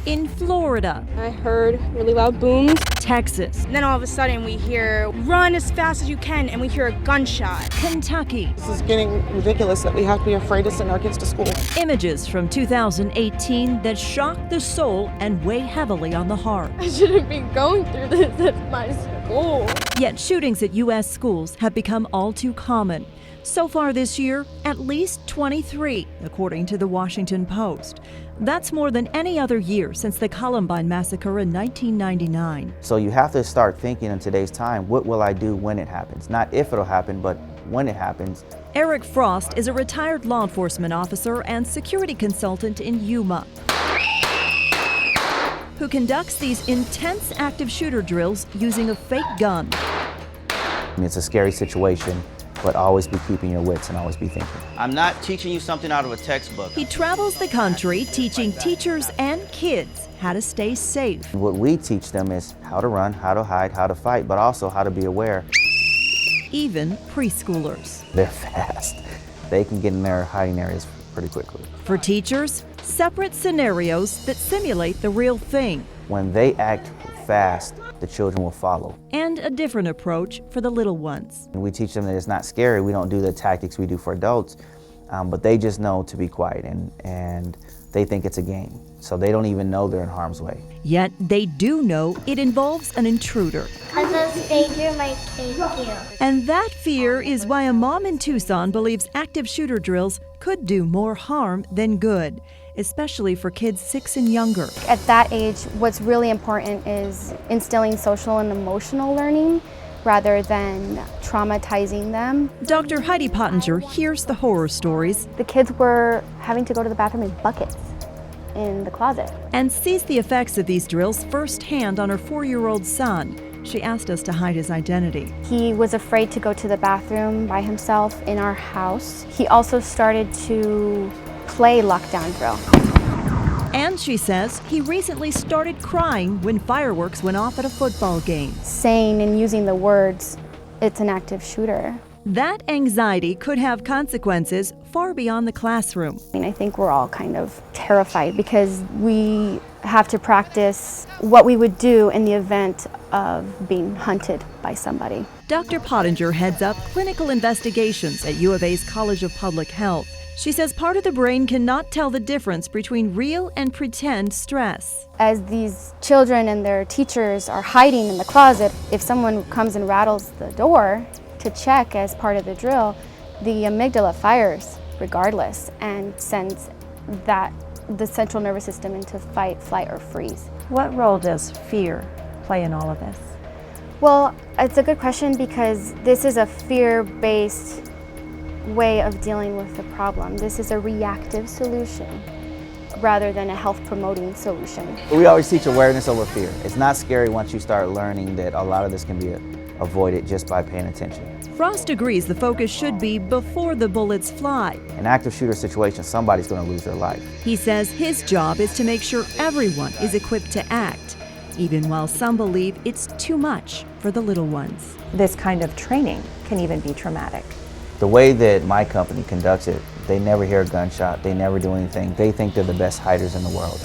In Florida. I heard really loud booms. Texas. And then all of a sudden we hear, run as fast as you can, and we hear a gunshot. Kentucky. This is getting ridiculous that we have to be afraid to send our kids to school. Images from 2018 that shock the soul and weigh heavily on the heart. I shouldn't be going through this at my school. Yet shootings at U.S. schools have become all too common. So far this year, at least 23, according to the Washington Post. That's more than any other year since the Columbine massacre in 1999. So you have to start thinking in today's time, what will I do when it happens? Not if it'll happen, but when it happens. Eric Frost is a retired law enforcement officer and security consultant in Yuma, who conducts these intense active shooter drills using a fake gun. It's a scary situation, but always be keeping your wits and always be thinking. I'm not teaching you something out of a textbook. He travels the country teaching teachers and kids how to stay safe. What we teach them is how to run, how to hide, how to fight, but also how to be aware. Even preschoolers. They're fast. They can get in their hiding areas pretty quickly. For teachers, separate scenarios that simulate the real thing. When they act fast, the children will follow. And a different approach for the little ones. And we teach them that it's not scary. We don't do the tactics we do for adults, but they just know to be quiet, and they think it's a game. So they don't even know they're in harm's way. Yet they do know it involves an intruder. Because a stranger might kill you. And that fear is why a mom in Tucson believes active shooter drills could do more harm than good, especially for kids 6 and younger. At that age, what's really important is instilling social and emotional learning rather than traumatizing them. Dr. Heidi Pottinger hears the horror stories. The kids were having to go to the bathroom in buckets in the closet. And sees the effects of these drills firsthand on her 4-year-old son. She asked us to hide his identity. He was afraid to go to the bathroom by himself in our house. He also started to play lockdown drill. And she says he recently started crying when fireworks went off at a football game. Saying and using the words, "It's an active shooter." That anxiety could have consequences far beyond the classroom. I think we're all kind of terrified because we have to practice what we would do in the event of being hunted by somebody. Dr. Pottinger heads up clinical investigations at U of A's College of Public Health. She says part of the brain cannot tell the difference between real and pretend stress. As these children and their teachers are hiding in the closet, if someone comes and rattles the door to check as part of the drill, the amygdala fires regardless and sends the central nervous system into fight, flight, or freeze. What role does fear play in all of this? Well, it's a good question because this is a fear-based way of dealing with the problem. This is a reactive solution rather than a health-promoting solution. We always teach awareness over fear. It's not scary once you start learning that a lot of this can be avoided just by paying attention. Frost agrees the focus should be before the bullets fly. In an active shooter situation, somebody's going to lose their life. He says his job is to make sure everyone is equipped to act, even while some believe it's too much for the little ones. This kind of training can even be traumatic. The way that my company conducts it, they never hear a gunshot, they never do anything. They think they're the best hiders in the world.